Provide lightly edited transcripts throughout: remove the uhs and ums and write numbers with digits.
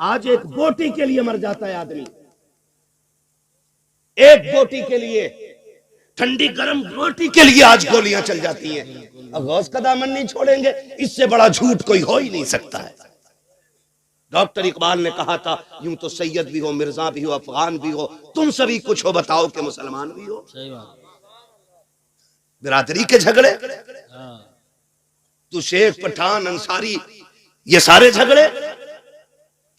आज एक बोटी के लिए मर जाता है आदमी, एक बोटी के लिए, ठंडी गर्म रोटी के लिए आज गोलियां चल जाती हैं। अब गौस का दामन नहीं छोड़ेंगे, इससे बड़ा झूठ कोई हो ही नहीं सकता है। डॉक्टर इकबाल ने कहा था, यूं तो सैयद भी हो, मिर्जा भी हो, अफगान भी हो, तुम सभी कुछ हो, बताओ कि मुसलमान भी हो। सही बात। बिरादरी के झगड़े, तू शेख पठान अंसारी, ये सारे झगड़े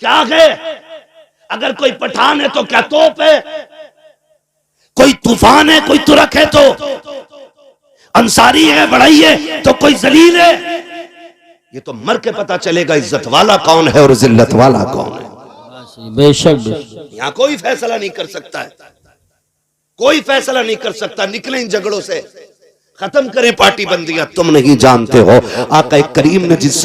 क्या गए? अगर कोई पठान है तो क्या तोप है, कोई तूफान है, कोई तुरक है तो अंसारी है, बड़ाई है तो कोई जलील है। ये तो मर के पता चलेगा इज्जत वाला कौन है और जिल्लत वाला कौन है। बेशक यहां कोई फैसला नहीं कर सकता है, कोई फैसला नहीं कर सकता। निकले इन झगड़ों से, खत्म करें पार्टी बंदियां। तुम नहीं जानते हो आका करीम ने जिस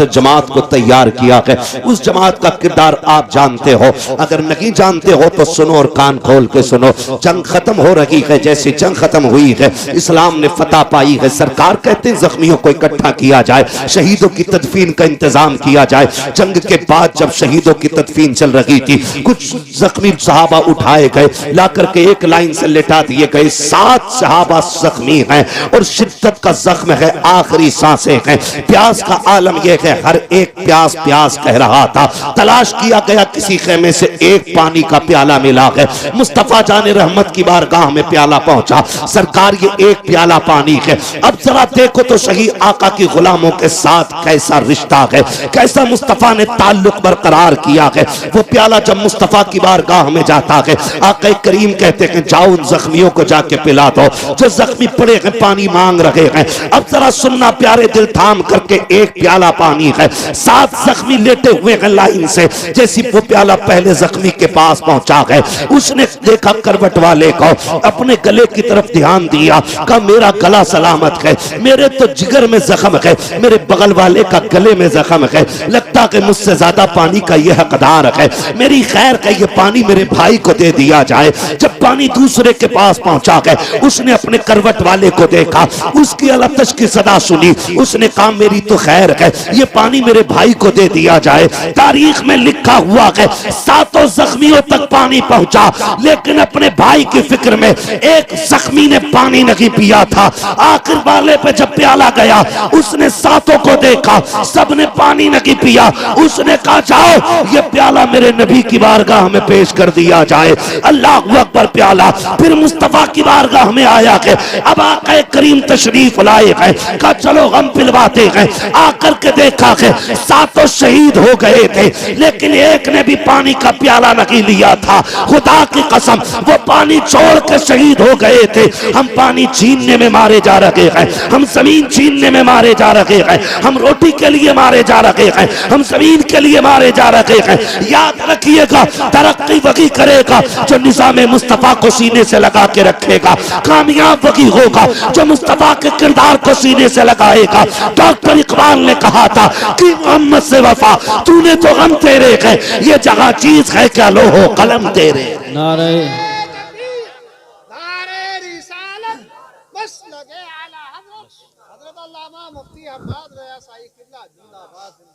जमात को तैयार किया है उस जमात का किरदार आप जानते हो। अगर नहीं जानते हो तो सुनो और कान खोल के सुनो। जंग खत्म हो रही है, जैसे जंग खत्म हुई है इस्लाम ने फतह पाई है। सरकार कहते हैं जख्मियों को इकट्ठा किया जाए, शहीदों की तदफीन का इंतजाम किया जाए। जंग के बाद जब शहीदों की तदफीन चल रही थी, कुछ जख्मी सहाबा उठाए गए, ला करके एक लाइन से लेटा दिए गए। 7 सहाबा जख्मी हैं और शिद्दत का जख्म है, आखिरी सांसें हैं। प्यास का आलम यह है, हर एक प्यास प्यास कह रहा था। तलाश किया गया, किसी खेमे से एक पानी का प्याला मिला है। मुस्तफा जाने रहमत की बारगाह में प्याला पहुंचा। सरकार ये एक प्याला पानी है। अब जरा देखो तो सही आका की गुलामों के साथ कैसा रिश्ता है, कैसा मुस्तफा ने ताल्लुक बरकरार किया है। वो प्याला जब मुस्तफा की बारगाह में जाता है, आका करीम कहते हैं जाओ उन जख्मियों को जाके पिला दो जो जख्मी पड़े हैं, पानी मांग रहे हैं। अब जरा सुनना प्यारे दिल, थाम करके एक प्याला पानी है। 7 जख्मी लेटे हुए हैं लाइन से। जैसी वो प्याला पहले जख्मी के पास पहुंचा है, उसने देखा करवट वाले को, अपने गले की तरफ ध्यान दिया, कहा मेरा गला सलामत है, मेरे तो जिगर में जख्म है, मेरे बगल वाले का गले में जख्म है, लगता है मुझसे ज्यादा पानी का यह हकदार है, मेरी खैर का ये पानी मेरे भाई को दे दिया जाए। जब पानी दूसरे के पास पहुंचा है, उसने अपने करवट वाले को देखा, उसकी अलतश की सदा सुनी, उसने कहा मेरी तो खैर है, ये पानी मेरे भाई को दे दिया जाए। तारीख में लिखा हुआ है 7 जख्मियों तक पानी पहुंचा, लेकिन अपने भाई की फिक्र में एक जख्मी ने पानी नहीं पिया था। आखिर वाले पे जब प्याला गया, उसने 7 को देखा, सबने पानी नहीं पिया। उसने कहा जाओ ये प्याला मेरे नबी की बारगाह में पेश कर दिया जाए। अल्लाह अकबर। प्याला फिर मुस्तफा की बारगाह में आया है। अब आका करीम तशरीफ लाए हैं, कहा चलो हम पिलवाते हैं। आकर के देखा है 7 शहीद हो गए थे, लेकिन एक ने भी पानी का प्याला नहीं लिया था। खुदा की कसम वो पानी छोड़ के शहीद हो गए थे। हम पानी छीनने में मारे जा रहे हैं, हम जमीन छीनने में मारे जा रहे हैं, हम रोटी के लिए मारे जा रहे हैं, हम जमीन के लिए मारे जा रहे हैं। याद रखिएगा, तरक्की वही करेगा जो निज़ाम मुस्तफा को सीने से लगा के रखेगा। कामयाब वही होगा जो मुस्तफा के किरदार को सीने से लगाएगा। डॉक्टर इकबाल ने कहा था कि मोहम्मद से वफा तूने तो गम तेरे है, ये जगह चीज है क्या लो हो कलम तेरे। नारे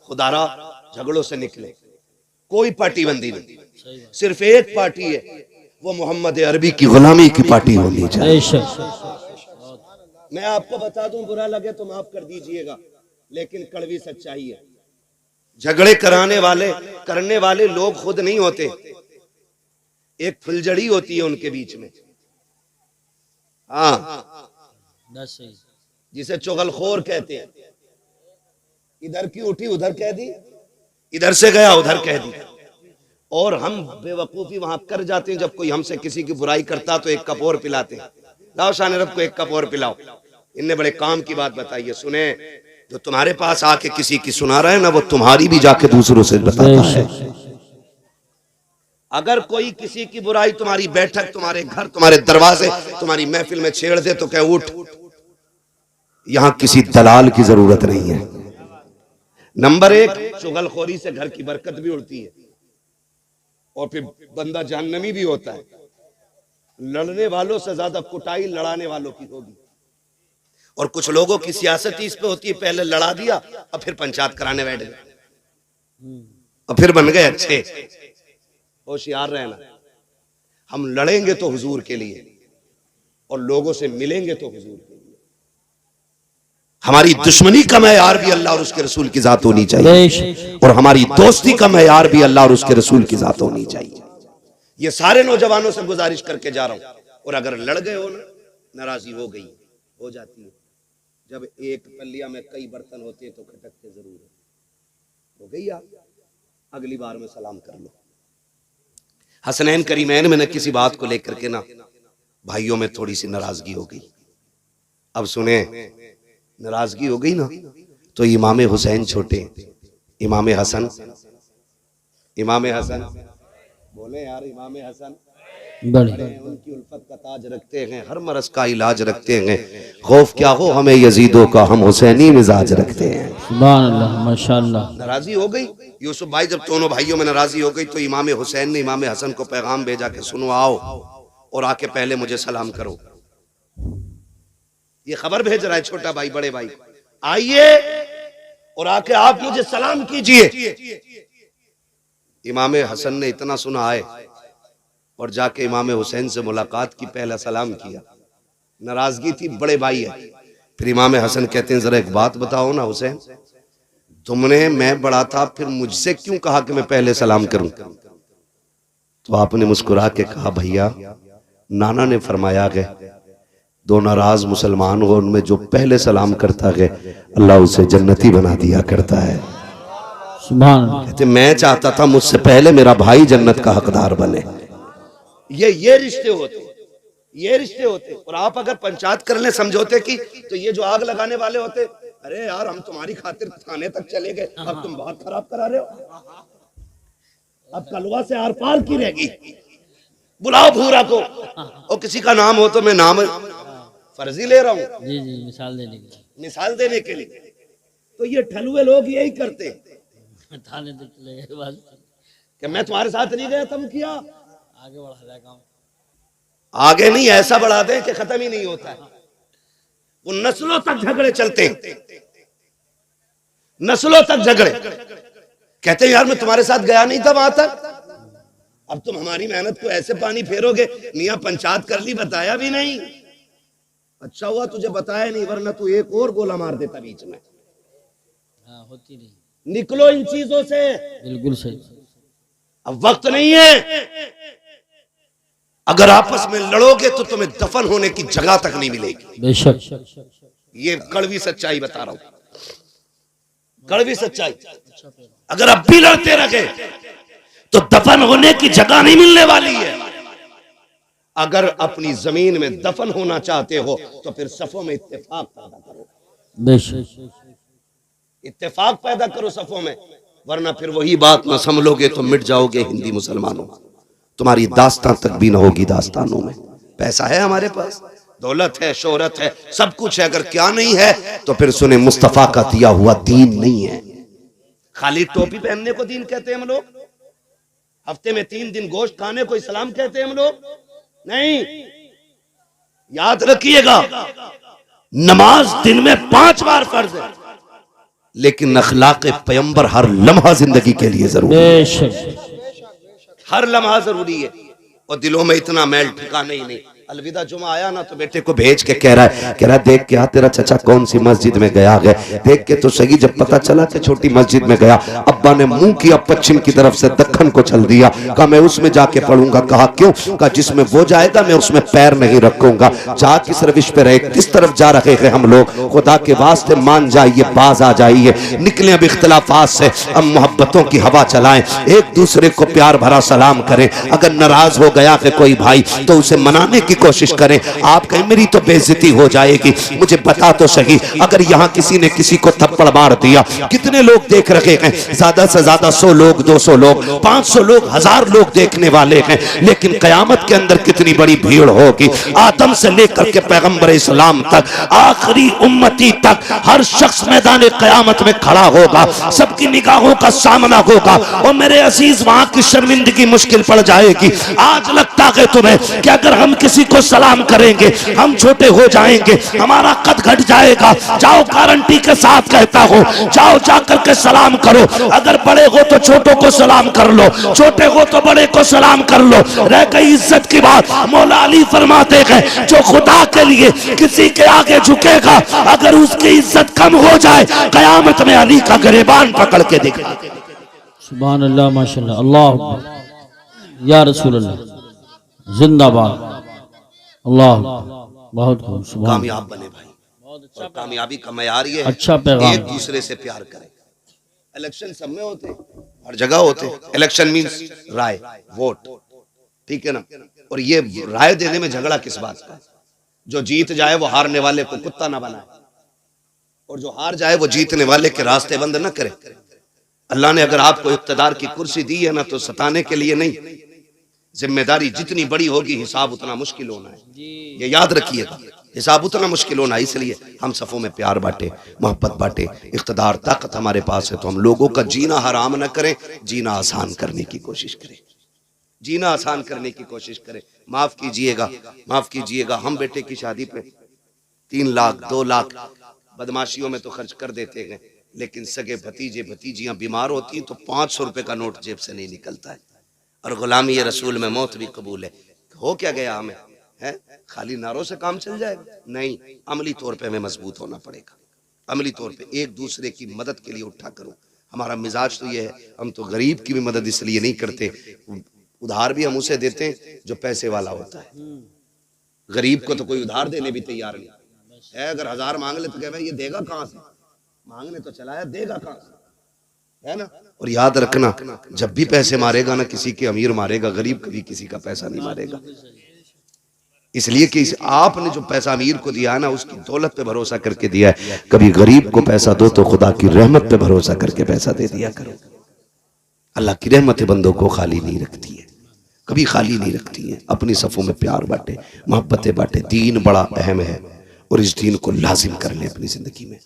खुदारा झगड़ों से निकले, कोई पार्टी बंदी नहीं, सिर्फ एक पार्टी है, वो मोहम्मद अरबी की गुलामी की पार्टी होनी चाहिए। मैं आपको बता दूं, बुरा लगे तो माफ कर दीजिएगा, लेकिन कड़वी सच्चाई है। झगड़े करने वाले लोग खुद नहीं होते, एक फुलझड़ी होती है उनके बीच में। हाँ, जिसे चुगलखोर कहते हैं। इधर की उठी उधर कह दी, इधर से गया उधर कह दी। और हम बेवकूफी वहां कर जाते हैं, जब कोई हमसे किसी की बुराई करता तो एक कप और पिलाते हैं। लाओ शान रब को एक कप और पिलाओ। इनने बड़े काम की बात बताई है। सुने, जो तुम्हारे पास आके किसी की सुना रहा है ना, वो तुम्हारी भी जाके दूसरों से बताता है। अगर कोई किसी की बुराई तुम्हारी बैठक, तुम्हारे घर, तुम्हारे दरवाजे, तुम्हारी महफिल में छेड़ दे तो कह उठ, यहां किसी दलाल की जरूरत नहीं है। नंबर 1, चुगलखोरी से घर की बरकत भी उड़ती है और फिर बंदा जहन्नमी भी होता है। लड़ने वालों से ज्यादा कुटाई लड़ाने वालों की होगी। और कुछ लोगों की सियासत इस पे होती है, पहले लड़ा दिया और फिर पंचायत कराने बैठ गए। और फिर बन गए अच्छे। होशियार रहना, हम लड़ेंगे तो हुजूर के लिए और लोगों से मिलेंगे तो हुजूर के लिए। हमारी दुश्मनी का मैयार भी अल्लाह और उसके रसूल की जात होनी चाहिए और हमारी दोस्ती का मैयार भी अल्लाह और उसके रसूल की जात होनी चाहिए। ये सारे नौजवानों से गुजारिश करके जा रहा हूं। और अगर लड़ गए हो ना, नाराजगी हो गई, हो जाती है। जब एक पल्लिया में कई बर्तन होते हैं तो खटकते जरूर है। हो गई आप, अगली बार में सलाम कर लो। हसनैन करीमैन में न किसी बात को लेकर के ना भाइयों में थोड़ी सी नाराजगी हो गई। अब सुने, नाराजगी हो गई ना तो इमाम हुसैन छोटे, इमाम हसन बोले यार, इमाम हसन बड़े हैं, उनकी उल्फत का ताज रखते हैं, हर मरज का इलाज रखते हैं। खौफ क्या हो हमें यजीदों का, हम हुसैनी मिजाज रखते हैं। सुभान अल्लाह, माशाअल्लाह। नाराजी हो गई यूसुफ भाई, जब दोनों भाइयों में नाराजी हो गई तो इमाम हुसैन ने इमाम हसन को पैगाम भेजा कि सुनो, आओ और आके पहले मुझे सलाम करो। ये खबर भेज रहा है छोटा भाई बड़े भाई, आइए और आके आप मुझे सलाम कीजिए। इमाम हसन ने इतना सुना आए और जाके इमाम हुसैन से मुलाकात की, पहला सलाम किया। नाराजगी थी, बड़े भाई है। फिर इमाम हसन कहते हैं, जरा एक बात बताओ ना हुसैन, तुमने, मैं बड़ा था, फिर मुझसे क्यों कहा कि मैं पहले सलाम करूं? तो आपने मुस्कुरा के कहा, भैया नाना ने फरमाया है दो नाराज मुसलमान हो, उनमें जो पहले सलाम करता है अल्लाह उसे जन्नती बना दिया करता है। कहते मैं चाहता था मुझसे पहले मेरा भाई जन्नत का हकदार बने। ये रिश्ते होते, ये रिश्ते होते। और आप अगर पंचायत कर ले समझौते की, तो ये जो आग लगाने वाले होते, अरे यार हम तुम्हारी खातिर थाने तक चले गए, अब तुम बात खराब करा रहे हो, अब कलवा से आर पार की रहेगी, बुलाओ भूरा को। और किसी का नाम हो तो मैं नाम फर्जी ले रहा हूँ, जी जी, मिसाल देने के लिए। तो ये ठलुए लोग यही करते हैं, थाने तक चले गए कि मैं तुम्हारे साथ नहीं गया, तुम किया, आगे बढ़ा दे काम, आगे नहीं ऐसा बढ़ा दे कि खत्म ही नहीं होता है। वो नस्लों तक झगड़े चलते हैं, नस्लों तक झगड़े। कहते हैं यार मैं तुम्हारे साथ गया नहीं था वहां तक, अब तुम हमारी मेहनत को ऐसे पानी फेरोगे। मियां पंचायत कर ली, बताया भी नहीं। अच्छा हुआ तुझे बताया नहीं, वरना तू एक और गोला मार देता बीच में। होती नहीं, निकलो इन चीजों से। बिल्कुल सही, अब वक्त नहीं है। अगर आपस में लड़ोगे तो तुम्हें दफन होने की जगह तक नहीं मिलेगी। बेशक, ये कड़वी सच्चाई बता रहा हूं, कड़वी सच्चाई। अगर अब भी लड़ते रहे तो दफन होने की जगह नहीं मिलने वाली है। अगर अपनी जमीन में दफन होना चाहते हो तो फिर सफों में इत्तेफाक पैदा करो। बेशक, इत्तेफाक पैदा करो सफों में, वरना फिर वही बात ना संभलोगे तो मिट जाओगे हिंदी मुसलमानों। तुम्हारी दास्तान तक भी ना होगी दास्तानों में। पैसा है हमारे पास, दौलत है, शोहरत है, सब कुछ है, अगर क्या नहीं है तो फिर सुने मुस्तफा का दिया हुआ दीन नहीं है। खाली टोपी पहनने को दीन कहते हैं हम लोग, हफ्ते में 3 दिन गोश्त खाने को इस्लाम कहते हैं हम लोग? नहीं, याद रखिएगा, नमाज दिन में 5 बार फर्ज है, लेकिन अखलाक पैगंबर हर लम्हा जिंदगी के लिए जरूरी है। हर लम्हा जरूरी है। और दिलों में इतना मैल ठिकाना ही नहीं। अलविदा जुमा आया ना तो बेटे को भेज के कह रहा है देख क्या तेरा चचा कौन सी मस्जिद में गया है, देख के तो सही। जब पता चला कि छोटी मस्जिद में गया, अब्बा ने मुंह किया पश्चिम की तरफ से दक्खन को चल दिया। कहा मैं उसमें जाके पढ़ूंगा। कहा क्यों? कहा जिसमें वो जाएगा मैं उसमें पैर नहीं रखूंगा। जा किस रविश पे रहे, किस तरफ जा रहे हैं हम लोग, खुदा के वास्ते मान जाइए, बाज आ जाइए, निकले अब इख्तिलाफात से, अब मोहब्बतों की हवा चलाएं, एक दूसरे को प्यार भरा सलाम करें। अगर नाराज हो गया है कोई भाई तो उसे मनाने की कोशिश करें। आप कहें मेरी तो बेइज्जती हो जाएगी, मुझे बता तो सही, अगर यहाँ किसी ने किसी को थप्पड़ मार दिया, कितने लोग देख रहे हैं? ज्यादा से ज्यादा 100 लोग, 200 लोग, 500 लोग, 1000 लोग देखने वाले हैं। लेकिन कयामत के अंदर कितनी बड़ी भीड़ होगी। आदम से लेकर के पैगंबर इस्लाम तक, आखिरी उम्मती तक, हर शख्स मैदान कयामत में खड़ा होगा, सबकी निगाहों का सामना होगा। और मेरे अजीज वहां की शर्मिंदगी मुश्किल पड़ जाएगी। आज लगता है तुम्हें कि अगर हम किसी को सलाम करेंगे हम छोटे हो जाएंगे, हमारा कद घट जाएगा। जाओ, गारंटी के साथ कहता हूं, जाओ जाकर के सलाम करो। अगर बड़े हो तो छोटों को सलाम कर लो, छोटे हो तो बड़े को सलाम कर लो। रह गई इज्जत की बात, मौला अली फरमाते हैं जो खुदा के लिए किसी के आगे झुकेगा, अगर उसकी इज्जत कम हो जाए, कयामत में अली का गिरबान पकड़ के दिखा। सुभान अल्लाह, माशाअल्लाह, अल्लाह या रसूल अल्लाह, जिंदाबाद, अल्लाह, बहुत खूब, सुभान। कामयाब बने भाई, और कामयाबी का मयार ये है अच्छा पैगाम, एक दूसरे से प्यार करें। इलेक्शन सब में होते, हर जगह होते। इलेक्शन मींस राय, वोट, ठीक है ना। और ये राय देने में झगड़ा किस बात का है? जो जीत जाए वो हारने वाले को कुत्ता ना बनाए, और जो हार जाए वो जीतने वाले के रास्ते बंद न करे। अल्लाह ने अगर आपको इख्तिदार की कुर्सी दी है ना, तो सताने के लिए नहीं। जिम्मेदारी जितनी बड़ी होगी हिसाब उतना मुश्किल होना है, ये याद रखिएगा। हिसाब उतना मुश्किल होना है, इसलिए हम सफों में प्यार बांटे, मोहब्बत बांटे। इख्तिदार ताकत हमारे पास है तो हम लोगों का जीना हराम न करें, जीना आसान करने की कोशिश करें, जीना आसान करने की कोशिश करें। माफ कीजिएगा, माफ कीजिएगा, हम बेटे की शादी पे 3 लाख 2 लाख बदमाशियों में तो खर्च कर देते हैं, लेकिन सगे भतीजे भतीजियां बीमार होती हैं तो 500 रुपए का नोट जेब से नहीं निकलता है। और गुलामी रसूल में मौत भी कबूल है। हो क्या गया हमें, है खाली नारों से काम चल जाएगा? नहीं, अमली तौर पे हमें मजबूत होना पड़ेगा। अमली तौर पे एक दूसरे की मदद के लिए उठा करो। हमारा मिजाज तो ये है, हम तो गरीब की भी मदद इसलिए नहीं करते, उधार भी हम उसे देते हैं जो पैसे वाला होता है। गरीब को तो कोई उधार देने भी तैयार नहीं है। अगर 1000 मांग ले तो कह भाई ये देगा कहां से, मांगने तो चला है, देगा कहां से, है ना। और याद रखना, जब भी पैसे मारेगा ना, किसी के अमीर मारेगा, गरीब कभी किसी का पैसा नहीं मारेगा। इसलिए कि आपने जो पैसा अमीर को दिया है ना, उसकी दौलत पे भरोसा करके दिया है। कभी गरीब को पैसा दो तो खुदा की रहमत पे भरोसा करके पैसा दे दिया करो। अल्लाह की रहमत बंदों को खाली नहीं रखती है, कभी खाली नहीं रखती है। अपनी सफ़ों में प्यार बांटे, मोहब्बतें बांटे। दीन बड़ा अहम है और इस दीन को लाजिम कर लें अपनी जिंदगी में।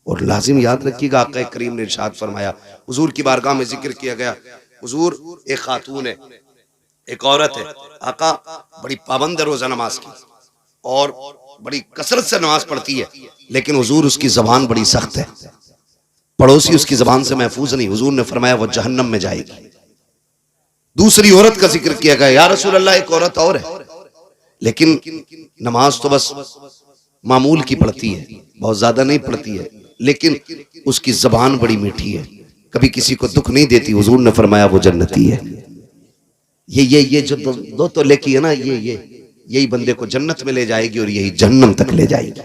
और लाजिम याद रखिएगा, आका करीम ने इरशाद फरमाया, हुजूर की बारगाह में जिक्र किया गया, हुजूर एक खातून है, एक औरत है, आका बड़ी पाबंद है रोजा नमाज की और बड़ी कसरत से नमाज पढ़ती है, लेकिन हुजूर उसकी जबान बड़ी सख्त है, पड़ोसी उसकी जबान से महफूज नहीं। हुजूर ने फरमाया वो जहन्नम में जाएगी। दूसरी औरत का जिक्र किया गया, या रसूल अल्लाह एक औरत और है, लेकिन नमाज तो बस मामूल की पढ़ती है, बहुत ज्यादा नहीं पढ़ती है, लेकिन उसकी जबान बड़ी मीठी है, कभी किसी को दुख नहीं देती। हुजूर ने फरमाया वो जन्नती है। ये जो दो तो लेकी है ना, यही बंदे को जन्नत में ले जाएगी और यही जहन्नम तक ले जाएगी।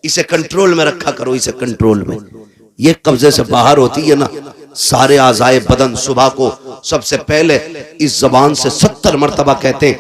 इसे कंट्रोल में रखा करो, इसे कंट्रोल में। ये कब्जे से बाहर होती है ना, सारे आज़ाए बदन सुबह को सबसे पहले इस जबान से 70 मरतबा कहते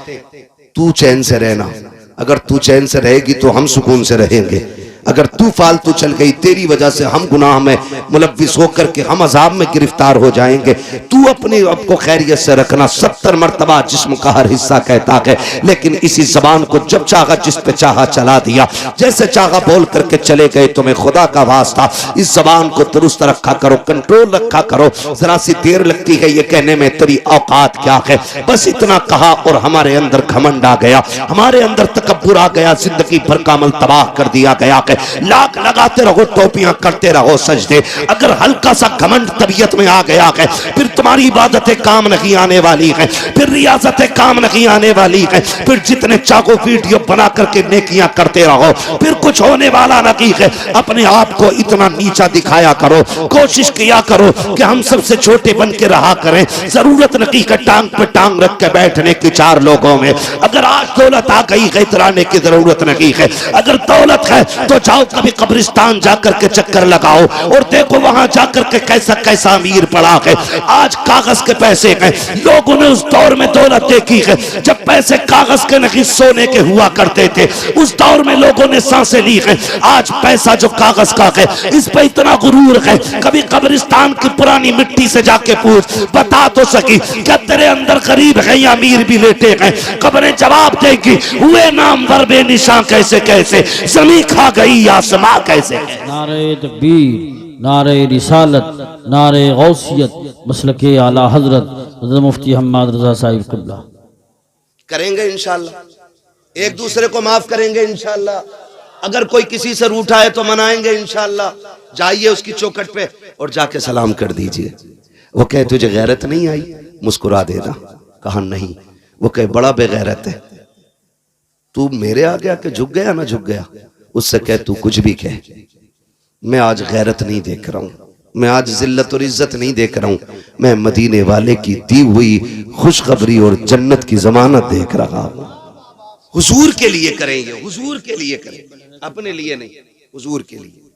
तू चैन से रहना, अगर तू चैन से रहेगी तो हम सुकून से रहेंगे, अगर तू फालतू चल गई तेरी वजह से हम गुनाह में मुलव्विस होकर के हम अजाब में गिरफ्तार हो जाएंगे। तू अपने आप को खैरियत से रखना। 70 मरतबा जिस्म का हर हिस्सा कहता है, लेकिन इसी जबान को जब चाहा जिस पे चाहा चला दिया, जैसे चाहा बोल करके चले गए। तुम्हें खुदा का वास्ता इस जबान को दुरुस्त रखा करो, कंट्रोल रखा करो। जरा सी देर लगती है ये कहने में तेरी औकात क्या है, बस इतना कहा और हमारे अंदर घमंड आ गया, हमारे अंदर तकब्बुर आ गया, जिंदगी भर का अमल तबाह कर दिया गया। लाख लगाते रहो, टोपियां करते रहो, सजदे, अगर हल्का सा घमंड तबीयत में आ गया है, फिर तुम्हारी इबादतें काम नहीं आने वाली है, फिर रियाजतें काम नहीं आने वाली है, फिर जितने चाहो वीडियो बना करके नेकियां करते रहो, फिर कुछ होने वाला नहीं है। अपने आप को इतना नीचा दिखाया करो, कोशिश किया करो कि हम सबसे छोटे बन के रहा करें। जरूरत नहीं है टांग पे टांग रख के बैठने की 4 लोगों में। अगर आज दौलत आ गई है, इतराने की जरूरत नहीं है। अगर दौलत है तो जाओ कभी कब्रिस्तान जाकर के चक्कर लगाओ और देखो वहां जाकर के कैसा कैसा अमीर पड़ा है। आज कागज के पैसे हैं, लोगों ने उस दौर में दौलत देखी है जब पैसे कागज के नहीं सोने के हुआ करते थे, उस दौर में लोगों ने सांसें ली है। आज पैसा जो कागज का है, इस पे इतना गुरूर है, कभी कब्रिस्तान की पुरानी मिट्टी से जाके पूछ, बता तो सकी क्या तेरे अंदर गरीब है या अमीर भी लेटे हैं? कब्रें जवाब देगी, हुए नामवर बेनिशान कैसे कैसे, जमीन खा गई आसमां कैसे। नारे तकबीर, नारे रिसालत, नारे गौसियत, मसलके आला हजरत मुफ्ती हम्मद रजा साहिब क़िबला। करेंगे इंशाअल्लाह, एक दूसरे को माफ करेंगे इंशाअल्लाह। अगर कोई किसी से रूठा है तो मनाएंगे इंशाअल्लाह। जाइए उसकी चौखट पे और जाके सलाम कर दीजिए। वो कहे तुझे गैरत नहीं आई, मुस्कुरा देना। कहा नहीं। वो कहे बड़ा बेगैरत है, तू मेरे आगे आके झुक गया ना झुक गया। उससे कहे तू कुछ भी कह, मैं आज गैरत नहीं देख रहा हूं, मैं आज जिल्लत और इज्जत नहीं देख रहा हूं, मैं मदीने वाले की दी हुई खुशखबरी और जन्नत की जमानत देख रहा हूं। हुजूर के लिए करेंगे, हुजूर के लिए करें, अपने लिए नहीं, हुजूर के लिए।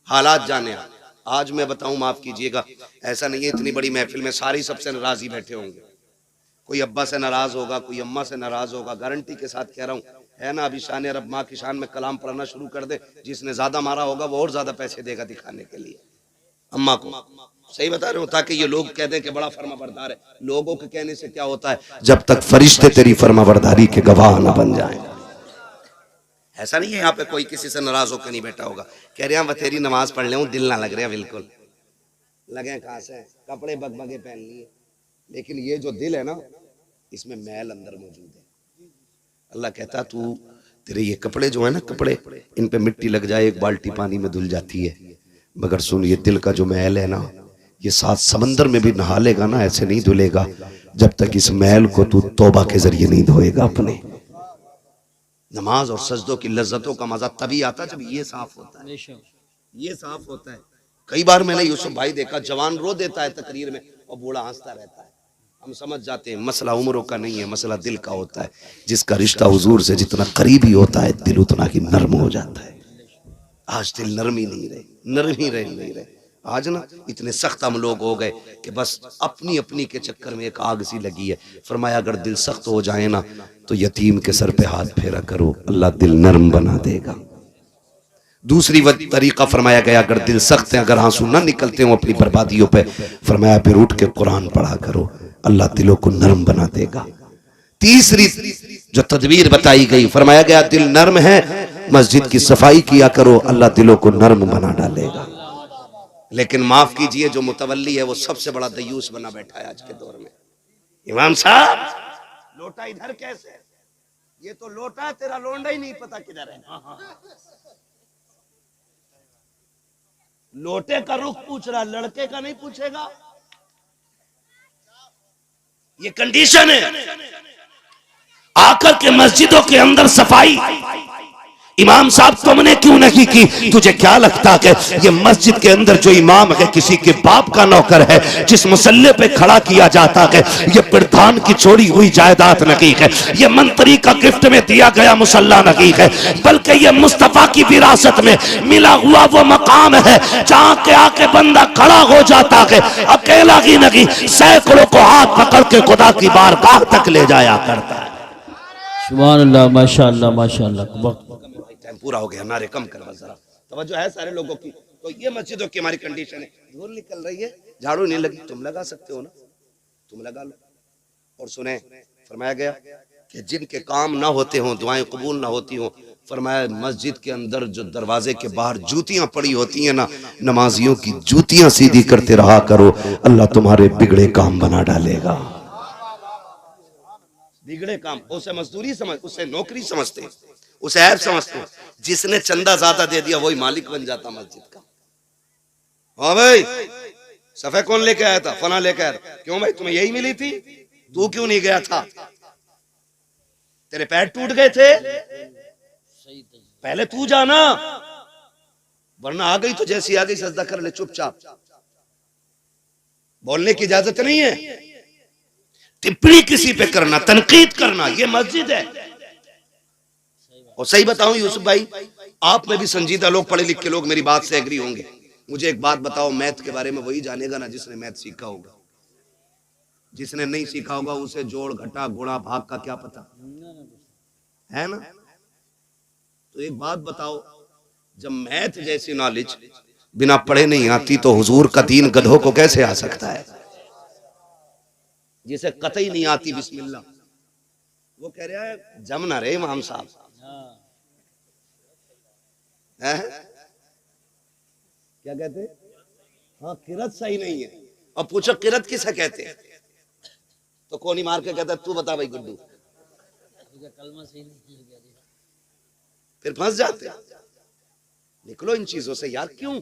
हालात जाने आप। आज मैं बताऊं, माफ कीजिएगा, ऐसा नहीं है इतनी बड़ी महफिल में सारे सबसे नाराज ही बैठे होंगे। कोई अब्बा से नाराज होगा, कोई अम्मा से नाराज होगा, गारंटी के साथ कह रहा हूं, है ना। अभी शान रब माँ की शान में कलाम पढ़ना शुरू कर दे, जिसने ज्यादा मारा होगा वो और ज्यादा पैसे देगा दिखाने के लिए अम्मा को। सही बता रहे हो, ताकि ये लोग कह दें कि बड़ा फर्माबरदार है। लोगों के कहने से क्या होता है, जब तक फरिश्ते तेरी फर्माबरदारी के गवाह ना बन जाए। ऐसा नहीं है यहाँ पे कोई किसी से नाराज होकर नहीं बैठा होगा। कह रहे हैं तेरी नमाज पढ़ ले, दिल ना लग रहा, बिल्कुल लगे कहां से, कपड़े बगबगे पहन लिए, लेकिन ये जो दिल है ना, इसमें मैल अंदर मौजूद है। अल्लाह कहता तू, तेरे ये कपड़े जो है ना, कपड़े इन पे मिट्टी लग जाए एक बाल्टी पानी में धुल जाती है, मगर सुन ये दिल का जो मैल है ना, ये 7 समंदर में भी नहा लेगा ना, ऐसे नहीं धुलेगा जब तक इस मैल को तू तौबा के जरिए नहीं धोएगा अपने। नमाज और सजदों की लज्जतों का मजा तभी आता जब ये साफ होता है, ये साफ होता है। कई बार मैंने यूसुफ भाई देखा, जवान रो देता है तकरीर में और बूढ़ा हंसता रहता है। हम समझ जाते हैं मसला उम्रों का नहीं है, मसला दिल का होता है। जिसका रिश्ता हुजूर से जितना करीबी होता है, दिल उतना ही नर्म हो जाता है। आज दिल नरम ही नहीं रहे, नरम ही नहीं रहे। आज ना इतने सख्त हम लोग हो गए कि बस अपनी अपनी के चक्कर में एक आग सी लगी है। फरमाया अगर दिल सख्त हो जाए ना, तो यतीम के सर पे हाथ फेरा करो, अल्लाह दिल नरम बना देगा। दूसरी तरीका फरमाया गया, अगर दिल सख्त है, अगर आंसू ना निकलते हो अपनी बर्बादियों पे, फरमाया फिर उठ के कुरान पढ़ा करो, अल्लाह दिलों को नरम बना देगा। तीसरी जो तदबीर बताई गई, फरमाया गया दिल नरम है, मस्जिद की सफाई किया करो, अल्लाह दिलों को नरम बना डालेगा। लेकिन माफ कीजिए, जो मुतवल्ली है वो सबसे बड़ा दयूस बना बैठा है आज के दौर में। इमाम साहब, लोटा इधर कैसे, ये तो लोटा तेरा लोंडा ही नहीं पता किधर है। लोटे का रुख पूछ रहा, लड़के का नहीं पूछेगा। ये कंडीशन है। आकर के मस्जिदों के अंदर सफाई, इमाम साहब तुमने क्यों नहीं की? तुझे क्या लगता है ये मस्जिद के अंदर जो इमाम है किसी के बाप का नौकर है, जिस मुसल्ले पे खड़ा किया जाता है, ये प्रधान की छोड़ी हुई जायदाद नहीं है, ये मंत्री का गिफ्ट में दिया गया मुसल्ला नहीं है, बल्कि ये मुस्तफा की विरासत में मिला हुआ वो मकाम है जहाँ के आके बंदा खड़ा हो जाता है, अकेला ही नहीं सैकड़ों को हाथ पकड़ के खुदा की बारगाह तक ले जाया करता है। सुभान अल्लाह, माशाअल्लाह माशाअल्लाह। टाइम पूरा हो गया, नारे कम कर बस, जरा तवज्जो है सारे लोगों की। तो ये मस्जिदों की हमारी कंडीशन है। धूल निकल रही है, झाड़ू नहीं लगी, तुम लगा सकते हो ना, तुम लगा लो। और सुने, फरमाया गया कि जिनके काम ना होते हों, दुआएं कबूल ना होती हों, फरमाया मस्जिद के अंदर जो दरवाजे के बाहर जूतियां पड़ी होती हैं ना, नमाजियों की जूतियां सीधी करते रहा करो, अल्लाह तुम्हारे बिगड़े काम बना डालेगा। बिगड़े काम, उसे मजदूरी समझ, उसे नौकरी समझते, उसे ऐप समझते। जिसने चंदा ज्यादा दे दिया वही मालिक बन जाता मस्जिद का। हाँ भाई, सफे कौन लेके आया था? फना लेके आया था। क्यों भाई, तुम्हें यही मिली थी, तू क्यों नहीं गया था? तेरे पैर टूट गए थे, पहले तू जाना, वरना आ गई तो जैसी आ गई सजदा कर ले चुपचाप। बोलने की इजाजत नहीं है, टिप्पणी किसी पे करना, तनकीद करना, ये मस्जिद है। और सही बताऊं यूसुफ भाई, आप में भी संजीदा लोग, पढ़े लिखे लोग मेरी बात से एग्री होंगे। मुझे एक बात बताओ, मैथ के बारे में वही जानेगा ना जिसने मैथ सीखा होगा। जिसने नहीं सीखा होगा उसे जोड़ घटा गुणा भाग का क्या पता है ना। तो एक बात बताओ, जब मैथ जैसी नॉलेज बिना पढ़े नहीं आती, तो हुजूर का दीन गधों को कैसे आ सकता है? जिसे कतई नहीं आती बिस्मिल्लाह, वो कह रहा है जम ना रे इमाम साहब। क्या कहते हैं? हाँ, किरत सही नहीं है। और पूछो किरत किसे कहते हैं, तो कोनी मार के कहता है तू बता भाई गुड्डू। फिर फंस जाते हैं। निकलो इन चीजों से यार, क्यों,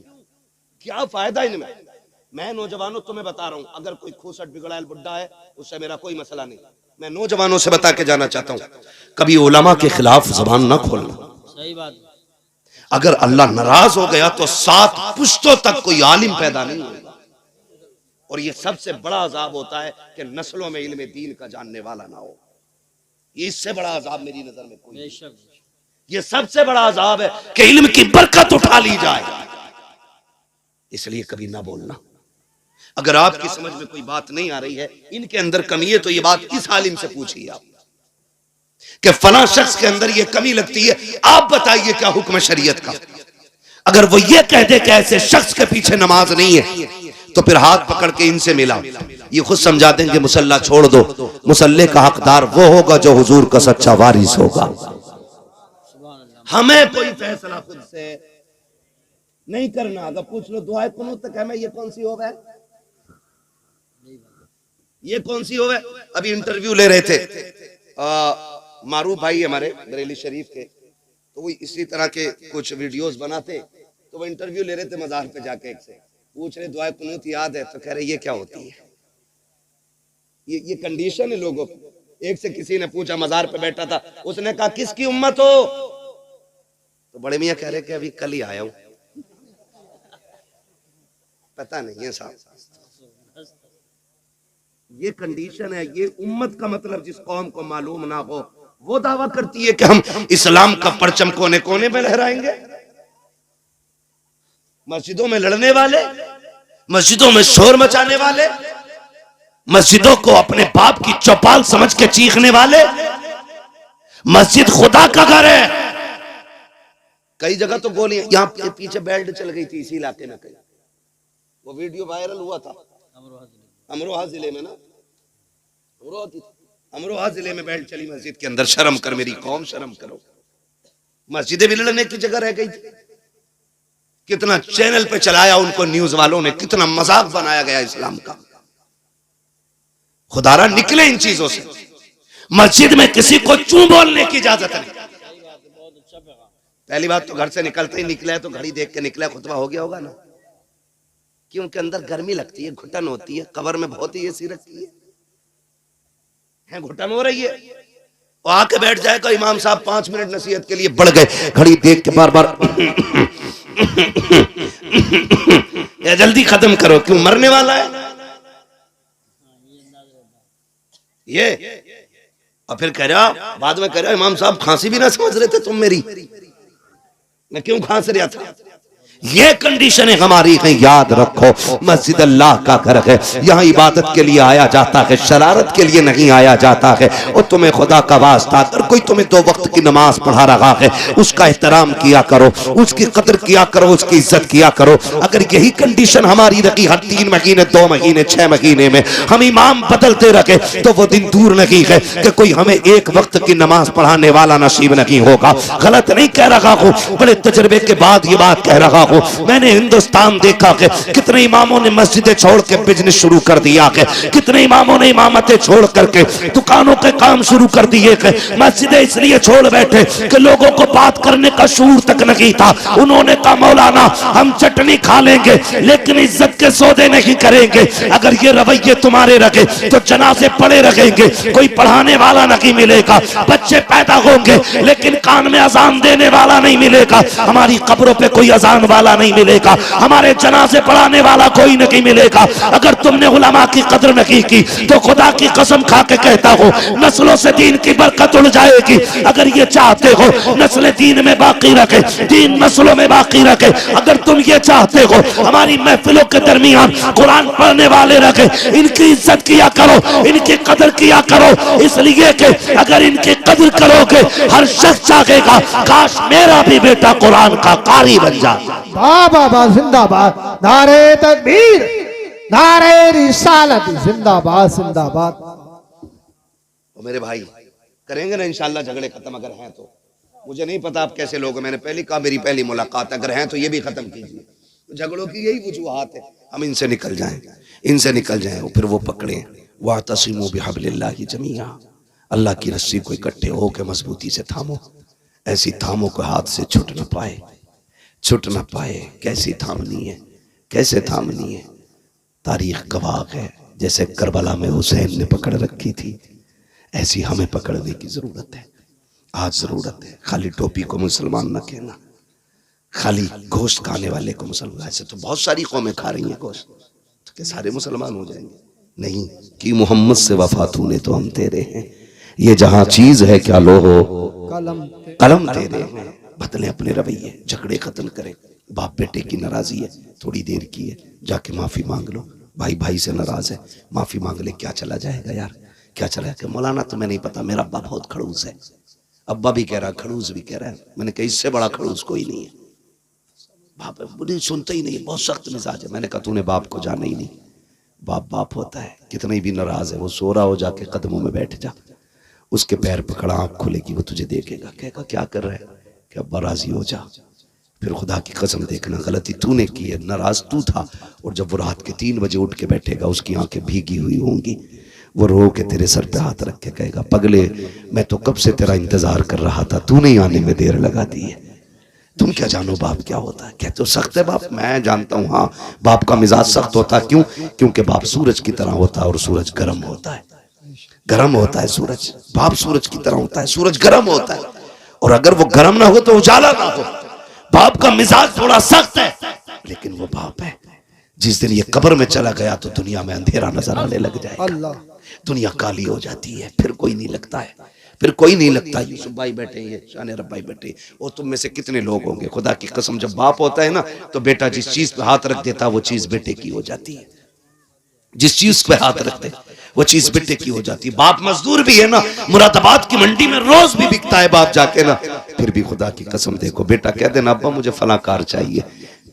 क्या फायदा इनमें। मैं नौजवानों तुम्हें बता रहा हूं, अगर कोई खूसट बिगड़ायल बुड्ढा है उससे मेरा कोई मसला नहीं। मैं नौजवानों से बता के जाना चाहता हूं, कभी उलमा के खिलाफ जबान ना खोलना। सही बात। अगर अल्लाह नाराज हो गया तो 7 पुश्तों तक कोई आलिम पैदा नहीं होगा। और ये सबसे बड़ा अजाब होता है कि नस्लों में इल्म दीन का जानने वाला ना हो। ये इससे बड़ा अजाब मेरी नजर में कोई नहीं। ये सबसे बड़ा अजाब है कि इल्म की बरकत उठा ली जाए। इसलिए कभी ना बोलना। अगर आपकी समझ में कोई बात नहीं आ रही है, इनके अंदर कमी है, तो ये बात इस आलिम से पूछिए आप कि फला शख्स के अंदर ये कमी लगती है, आप बताइए क्या हुक्म शरीयत का। अगर वो ये कह दे कि ऐसे शख्स के पीछे नमाज नहीं है, तो फिर हाथ पकड़ के इनसे मिला, ये खुद समझा देंगे मुसल्ला छोड़ दो। मुसल्ले का हकदार वो होगा जो हुजूर का सच्चा वारिस होगा। हमें कोई फैसला खुद से नहीं करना। अगर पूछ लो दुआए कुनूत तक हमें, ये कौन सी होवे, ये कौन सी होवे। अभी इंटरव्यू ले रहे थे मारूफ भाई हमारे बरेली शरीफ के, तो वो इसी तरह के कुछ वीडियोस बनाते, तो वो इंटरव्यू ले रहे थे मजार पे जाके, एक से पूछ रहे दुआए कुनूत याद है, तो कह रहे ये क्या होती है। ये कंडीशन है लोगों की। एक से किसी ने पूछा, मजार पे बैठा था, उसने कहा किसकी उम्मत हो, तो बड़े मियाँ कह रहे कि अभी कल ही आया हूं, पता नहीं है साहब। ये कंडीशन है। ये उम्मत का मतलब जिस कौम को मालूम ना हो, वो दावा करती है कि हम इस्लाम का परचम कोने कोने में लहराएंगे। मस्जिदों में लड़ने वाले, मस्जिदों में शोर मचाने वाले, मस्जिदों को अपने बाप की चौपाल समझ के चीखने वाले। मस्जिद खुदा का घर है। कई जगह तो गोलियां, यहाँ पीछे बेल्ट चल गई थी इसी इलाके में, कहीं वो वीडियो वायरल हुआ था अमरोहा जिले में ना, अमरोहा जिले में बेल्ट चली मस्जिद के अंदर। शर्म कर मेरी कौम, शर्म करो। मस्जिदें भी लड़ने की जगह रह गई थी। कितना चैनल पे चलाया उनको न्यूज वालों ने, कितना मजाक बनाया गया इस्लाम का। खुदारा निकले इन चीजों से। मस्जिद में किसी को चूं बोलने की इजाजत नहीं। पहली बात तो घर से निकलते ही निकला है तो घड़ी देख के निकला, खुतबा हो गया होगा ना, क्योंकि अंदर गर्मी लगती है, घुटन होती है। कब्र में बहुत ही एसी रखी है, घुटन हो रही है, और आके बैठ जाएगा इमाम साहब 5 मिनट नसीहत के लिए, बढ़ गए, घड़ी देख के बार बार या जल्दी खत्म करो, क्यों मरने वाला है ये। और फिर कह रहा, बाद में कह रहा इमाम साहब खांसी भी ना समझ रहे थे तुम मेरी, मैं क्यों खांस रहा था। ये कंडीशन है हमारी है, याद रखो। मस्जिद अल्लाह का घर है, यहाँ इबादत के लिए आया जाता है, शरारत के लिए नहीं आया जाता है। और तुम्हें खुदा का वास्ता, अगर कोई तुम्हें 2 वक्त की नमाज पढ़ा रहा है, उसका एहतराम किया करो, उसकी कदर किया करो, उसकी इज्जत किया करो। अगर यही कंडीशन हमारी रखी, हर 3 महीने 2 महीने 6 महीने में हम इमाम बदलते रखे, तो वो दिन दूर नहीं है कि कोई हमें 1 वक्त की नमाज पढ़ाने वाला नसीब नहीं होगा। गलत नहीं कह रहा हूँ, बड़े तजर्बे के बाद ये बात कह रहा हूँ। मैंने हिंदुस्तान देखा कि कितने इमामों ने मस्जिदें छोड़ के बिजनेस शुरू कर दिया है, कितने इमामों ने इमामतें छोड़ करके दुकानों के काम शुरू कर दिए हैं। मस्जिदें इसलिए छोड़ बैठे कि लोगों को बात करने का शूर तक नहीं था। उन्होंने कहा मौलाना हम चटनी खा लेंगे लेकिन इज्जत के सौदे नहीं करेंगे। अगर ये रवैये तुम्हारे रखे तो जनाजे पड़े रहेंगे, कोई पढ़ाने वाला नहीं मिलेगा, बच्चे पैदा होंगे लेकिन कान में अजान देने वाला नहीं मिलेगा, हमारी कब्रों पे कोई अजान वाला नहीं मिलेगा, हमारे जनाजे पढ़ाने वाला कोई नहीं मिलेगा। अगर तुमने उलमा की कदर नहीं की तो खुदा की कसम खा के कहता हूँ नस्लों से दीन की बरकत उड़ जाएगी। अगर ये चाहते हो नस्लें दीन में बाकी रखे, दीन नस्लों में बाकी रखे, अगर तुम ये चाहते हो हमारी महफिलों के दरमियान कुरान पढ़ने वाले रखे, इनकी इज्जत किया करो, इनकी कदर किया करो, इसलिए कि अगर इनकी कदर करोगे हर शख्स चाहेगा काश मेरा भी बेटा कुरान का कारी बन जाए। बाबा जिंदाबाद, नारे तकबीर, नारे रिसालत, जिंदाबाद जिंदाबाद। मेरे भाई करेंगे ना इंशाल्लाह झगड़े खत्म, अगर हैं तो। मुझे नहीं पता आप कैसे लोग, मैंने पहले कहा मेरी पहली मुलाकात, अगर हैं तो ये भी खत्म कीजिए। झगड़ों की यही वजूहात है, हम इनसे निकल जाएं, इनसे निकल जाएं, फिर वो पकड़े वातसिमू बिहब्लिल्लाहि जमीआ, अल्लाह की रस्सी को इकट्ठे हो के मजबूती से थामो, ऐसी थामो को हाथ से छूट न पाए, छूट न पाए। कैसी थामनी है, कैसे थामनी है? तारीख गवाह है, जैसे करबला में हुसैन ने पकड़ रखी थी, ऐसी हमें पकड़ने की जरूरत है। आज जरूरत है। खाली टोपी को मुसलमान न कहना, खाली गोश्त खाने वाले को मुसलमान। ऐसे तो बहुत सारी कौमें खा रही हैं गोश्त, तो क्या सारे मुसलमान हो जाएंगे? नहीं, कि मोहम्मद से वफा तूने तो हम तेरे हैं। ये जहां चीज है क्या लो हो, कलम तेरे हैं। बदले अपने रवैये, झगड़े खत्म करें। बाप बेटे की नाराजी है, थोड़ी देर की है, जाके माफी मांग लो। भाई भाई से नाराज है, माफी मांग ले, क्या चला जाएगा यार, क्या चला जाएगा? मौलाना तुम्हें नहीं पता, मेरा अब्बा बहुत खड़ूस है। अब्बा भी कह रहा, खड़ूस भी कह रहा है। मैंने कहा इससे बड़ा खड़ूस कोई नहीं है। बाप बुरी सुनते ही नहीं, बहुत सख्त मिजाज है। मैंने कहा तूने बाप को जाना ही नहीं। बाप बाप होता है, कितनी भी नाराज है वो सो रहा हो, जाके कदमों में बैठ जा, उसके पैर पकड़ा, आंख खुलेगी, वो तुझे देखेगा, कहेगा क्या कर रहा है, कि अब्बा राजी हो जा। फिर खुदा की कसम देखना, गलती तूने की है, नाराज तू था। और जब वो रात के 3 बजे उठ के बैठेगा, उसकी आंखें भीगी हुई होंगी, वो रो के तेरे सर पे हाथ रख के कहेगा, पगले मैं तो कब से तेरा इंतजार कर रहा था, तूने ही आने में देर लगा दी है। तुम क्या जानो बाप क्या होता है? कहते हो सख्त है बाप, मैं जानता हूँ। हाँ, बाप का मिजाज सख्त होता है। क्यों? क्योंकि बाप सूरज की तरह होता है और सूरज गर्म होता है। गर्म होता है सूरज, बाप सूरज की तरह होता है, सूरज गर्म होता है। और अगर वो गर्म ना हो तो उजाला ना हो। बाप का मिजाज थोड़ा सख्त है, लेकिन वो बाप है। जिस दिन ये कब्र में चला गया तो दुनिया में अंधेरा नजर आने लग जाएगा, दुनिया काली हो जाती है, फिर कोई नहीं लगता है, फिर कोई नहीं लगता। यूसुफ भाई बैठे हैं, शान रब भाई बैठे हैं, और तुम में से कितने लोग होंगे, खुदा की कसम, जब बाप होता है ना तो बेटा जिस चीज पे हाथ रख देता है वो चीज बेटे की हो जाती है। जिस चीज पे हाथ रखते वो चीज बेटे की हो जाती है। बाप मजदूर भी है ना, मुरादाबाद की मंडी में रोज भी बिकता है बाप जाके ना, फिर भी खुदा की कसम देखो, बेटा कह देना अब्बा मुझे फला कार चाहिए,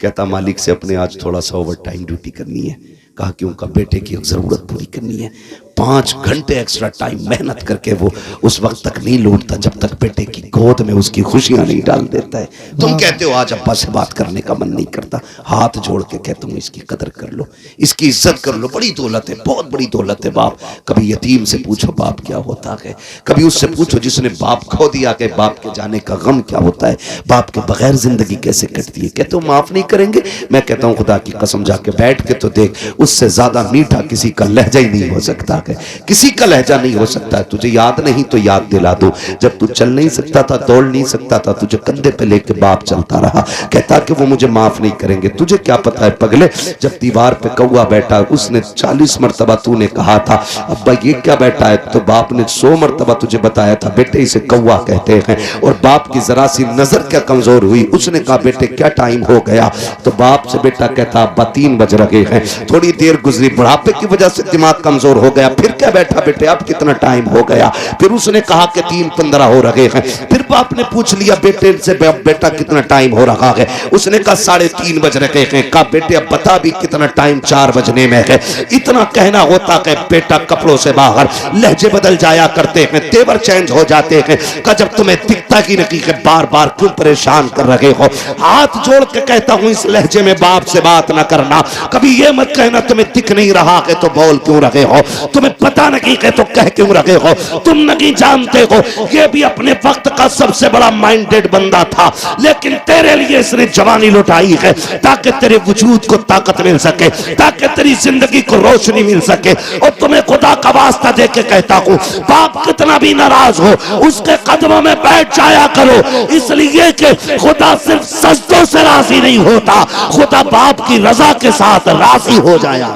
कहता मालिक से अपने आज थोड़ा सा ओवर टाइम ड्यूटी करनी है। कहा कि उनका बेटे की जरूरत पूरी करनी है। 5 घंटे एक्स्ट्रा टाइम मेहनत करके वो उस वक्त तक नहीं लौटता जब तक बेटे की गोद में उसकी खुशियां नहीं डाल देता है। तुम कहते हो आज अब्बा से बात करने का मन नहीं करता, हाथ जोड़ के कहता हूँ इसकी कदर कर लो, इसकी इज्जत कर लो। बड़ी दौलत है, बहुत बड़ी दौलत है बाप। कभी यतीम से पूछो बाप क्या होता है, कभी उससे पूछो जिसने बाप खो दिया कि बाप के जाने का गम क्या होता है, बाप के बगैर जिंदगी कैसे कटती है। कहते हो माफ नहीं करेंगे, मैं कहता हूँ खुदा की कसम जाके बैठ के तो देख, उससे ज्यादा मीठा किसी का लहजा ही नहीं हो सकता है, किसी का लहजा नहीं हो सकता है। तुझे याद नहीं तो याद दिला दो, जब तू चल नहीं सकता था, दौड़ नहीं सकता था, तुझे कंधे पे लेके बाप चलता रहा, कहता कि वो मुझे माफ नहीं करेंगे। तुझे क्या पता है पगले, जब दीवार पे कौवा बैठा उसने 40 मरतबा तूने कहा था अब्बा ये क्या बैठा है, तो बाप ने 100 मरतबा तुझे बताया था बेटे इसे कौवा कहते हैं। और बाप की जरा सी नजर क्या कमजोर हुई, उसने कहा बेटे क्या टाइम हो गया, तो बाप से बेटा कहता अब्बा 3 बज रहे हैं। थोड़ी देर गुजरी, बुढ़ापे की वजह से दिमाग कमजोर हो गया, फिर क्या बैठा बेटे अब कितना टाइम हो गया, फिर उसने कहा कि 3:15 हो रहे हैं। फिर बाप ने पूछ लिया बेटे से बेटा कितना टाइम हो रहा है, उसने कहा 3:30 बज रहे हैं। कहा बेटे अब बता भी कितना टाइम, 4 बजने में है। इतना कहना होता है बेटा कपड़ों से बाहर, लहजे बदल जाया करते हैं, तेवर चेंज हो जाते हैं। कहा जब तुम्हें दिखता ही नहीं कि बार बार क्यों परेशान कर रहे हो, हाथ जोड़ के कहता हूं इस लहजे में बाप से बात ना करना। कभी ये मत कहना तुम्हें दिख नहीं रहा है तो बोल क्यों रहे हो, तुम्हें पता नहीं है तो कह क्यों रहे हो, तुम नहीं जानते हो ये भी अपने वक्त का सबसे बड़ा माइंडेड बंदा था, लेकिन तेरे लिए इसने जवानी लुटाई है ताकि तेरे वजूद को ताकत मिल सके, ताकि तेरी जिंदगी को रोशनी मिल सके। और तुम्हें खुदा का वास्ता दे के कहता हूं बाप कितना भी नाराज हो उसके कदमों में बैठ जाया करो, इसलिए कि खुदा सिर्फ सजदों से राजी नहीं होता, खुदा बाप की रजा के साथ राजी हो जाया।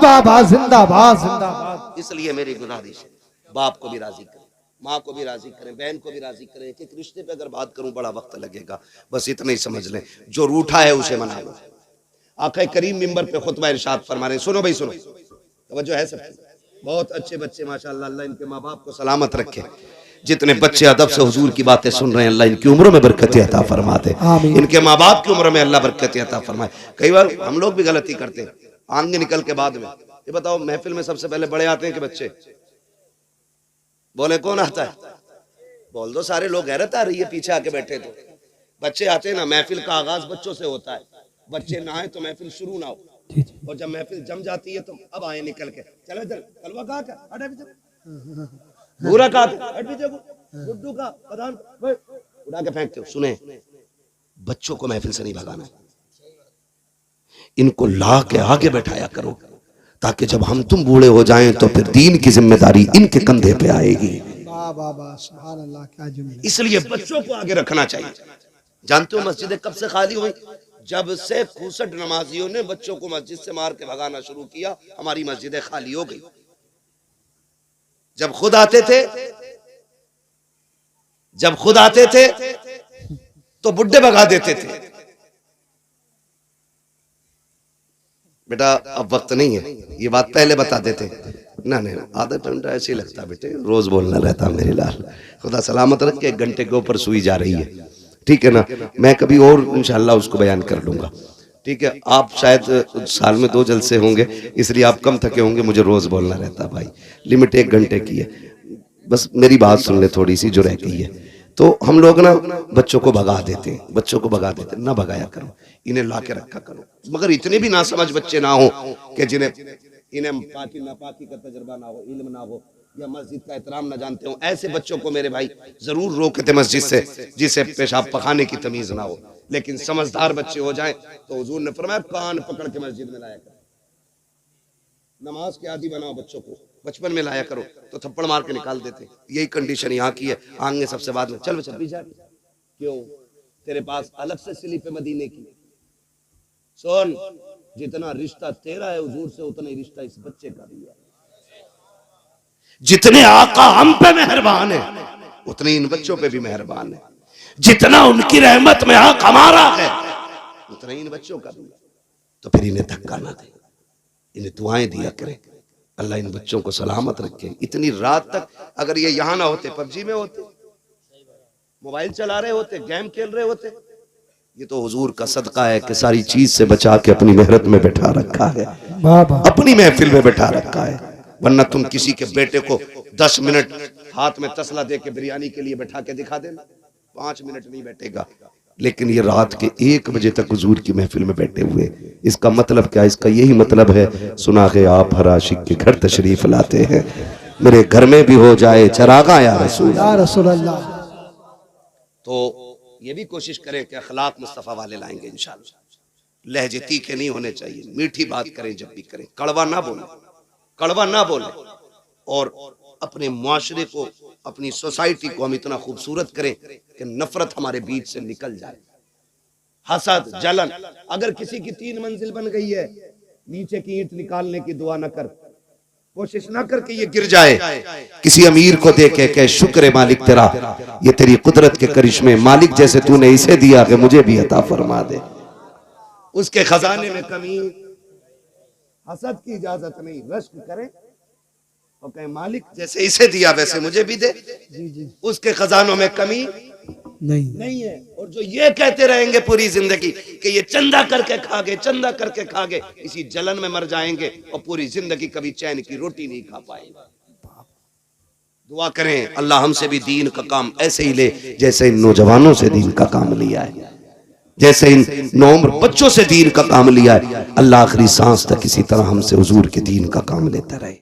बाबा जिंदाबाद जिंदाबाद। इसलिए मेरी गुजारिश है बाप को भी राजी करें, माँ को भी राजी करें, बहन को भी राजी करें। एक रिश्ते पे अगर बात करूं बड़ा वक्त लगेगा, बस इतना ही समझ लें जो रूठा है उसे मना लो। आका करीम मिंबर पे खुतबा इरशाद फरमा रहे हैं, सुनो भाई सुनो, तवज्जो है सब, बहुत अच्छे बच्चे माशाअल्लाह, अल्लाह इनके माँ बाप को सलामत रखे। जितने बच्चे अदब से हुजूर की बातें सुन रहे हैं अल्लाह इनकी उम्रों में बरकत अता फरमाते, इनके माँ बाप की उम्र में अल्लाह बरकत अता फरमाए। कई बार हम लोग भी गलती करते हैं, आगे निकल के बाद में ये बताओ महफिल में सबसे पहले बड़े आते हैं कि बच्चे? बोले कौन आता है? बोल दो, सारे लोग हैरत आ रही है पीछे आके बैठे तो। बच्चे आते हैं ना, महफिल का आगाज बच्चों से होता है, बच्चे ना आए तो महफिल शुरू ना हो, और जब महफिल जम जाती है तो अब आए निकल के, चलो इधर कलवा कहाँ का, पूरा कहा हट पीछे को, गुड्डू का प्रधान भाई, उड़ा के फेंकते हो। सुने, बच्चों को महफिल से नहीं भगाना, इनको ला के आगे बैठाया करो, ताकि जब हम तुम बूढ़े हो जाएं तो फिर दीन की जिम्मेदारी इनके कंधे पे आएगी। वाह वाह वाह, सुभान अल्लाह, क्या जुमला। इसलिए बच्चों को आगे रखना चाहिए। जानते हो मस्जिदें कब से खाली हुई? जब से 65 नमाजियों ने बच्चों को मस्जिद से मार के भगाना शुरू किया, हमारी मस्जिदें खाली हो गई। जब खुद आते थे तो बुड्ढे भगा देते थे। बेटा अब वक्त नहीं है, ये बात पहले बता देते ना। नहीं, आधा घंटा ऐसे ही लगता बेटे, रोज बोलना रहता मेरे लाल। खुदा सलामत रख के 1 घंटे के ऊपर सुई जा रही है, ठीक है ना। मैं कभी और इंशाल्लाह उसको बयान कर लूंगा, ठीक है। आप शायद साल में 2 जलसे होंगे, इसलिए आप कम थके होंगे, मुझे रोज बोलना रहता भाई। लिमिट 1 घंटे की है, बस मेरी बात सुन ले थोड़ी सी जो रह गई है। तो हम लोग ना बच्चों को भगा देते हैं, ना भगाया करो, इन्हें ला के रखा करो। मगर इतने भी ना समझ बच्चे ना हो कि जिन्हें इन्हें पाकी नापाकी का तजर्बा ना हो, इल्म ना हो, या मस्जिद का एहतराम ना जानते हो, ऐसे बच्चों को मेरे भाई जरूर रोकते मस्जिद से, जिसे पेशाब पखाने की तमीज ना हो। लेकिन समझदार बच्चे हो जाएं तो हुजूर ने फरमाया कान पकड़ के मस्जिद में लाया करो, नमाज के आदी बनाओ बच्चों को, बचपन में लाया करो। तो थप्पड़ मार के निकाल देते। यही कंडीशन यहाँ की है, आएंगे सबसे बाद में, चल बच्चा पीछे। क्यों? तेरे पास अलग से स्लिप है मदीने की। सुन, जितना रिश्ता तेरा है हुजूर से, उतना ही रिश्ता इस बच्चे का भी है। जितने आका हम पे मेहरबान है, उतने इन बच्चों पे भी मेहरबान है। जितना उनकी रहमत में हक हमारा है, उतना इन बच्चों का भी। तो फिर इन्हें धक्का ना दे, इन्हें दुआएं दिया करें, अल्लाह इन बच्चों को सलामत रखे। इतनी रात तक अगर ये यहाँ ना होते, पबजी में होते, मोबाइल चला रहे होते, गेम खेल रहे होते। ये तो हुजूर का सदका है कि सारी चीज से बचा के अपनी मेहरत में बैठा रखा है, अपनी महफिल में बैठा रखा है। वरना तुम किसी के बेटे को 10 मिनट हाथ में तसला दे के बिरयानी के लिए बैठा के दिखा देना, 5 मिनट नहीं बैठेगा। लेकिन ये रात के 1 बजे तक हुजूर की महफिल में बैठे हुए, इसका मतलब क्या? इसका यही मतलब है, सुना के आप हर आशिक के घर तशरीफ लाते हैं, मेरे घर में भी हो जाए चरागा या रसूल अल्लाह। तो ये भी कोशिश करें कि अखलाक मुस्तफ़ा वाले लाएंगे इंशाअल्लाह। लहजे तीखे नहीं होने चाहिए, मीठी बात करें जब भी करें, कड़वा ना बोले। और अपने मुआशरे को, अपनी सोसाइटी को हम इतना खूबसूरत करें कि नफरत हमारे बीच से निकल जाए। हसद, जलन, अगर किसी की 3 मंजिल बन गई है, नीचे की ईंट निकालने की दुआ न कर, कोशिश ना कर कि ये गिर जाए। किसी अमीर को देखे कि शुक्र है मालिक तेरा, ये तेरी कुदरत के करिश्मे, मालिक जैसे तूने इसे दिया कि मुझे भी अता फरमा दे। उसके खजाने में कमी, हसद की इजाजत नहीं, रश्क करें और कहें मालिक जैसे इसे दिया वैसे मुझे भी दे। उसके खजानों में कमी नहीं है। और जो ये कहते रहेंगे पूरी जिंदगी कि ये चंदा करके खा गए, इसी जलन में मर जाएंगे और पूरी जिंदगी कभी चैन की रोटी नहीं खा पाएंगे। दुआ करें अल्लाह हमसे भी दीन का काम ऐसे ही ले जैसे इन नौजवानों से दीन का काम लिया है, जैसे इन नौम्र बच्चों से दीन का काम लिया है। अल्लाह आखिरी सांस तक इसी तरह हमसे हुजूर के दीन का काम लेता रहे।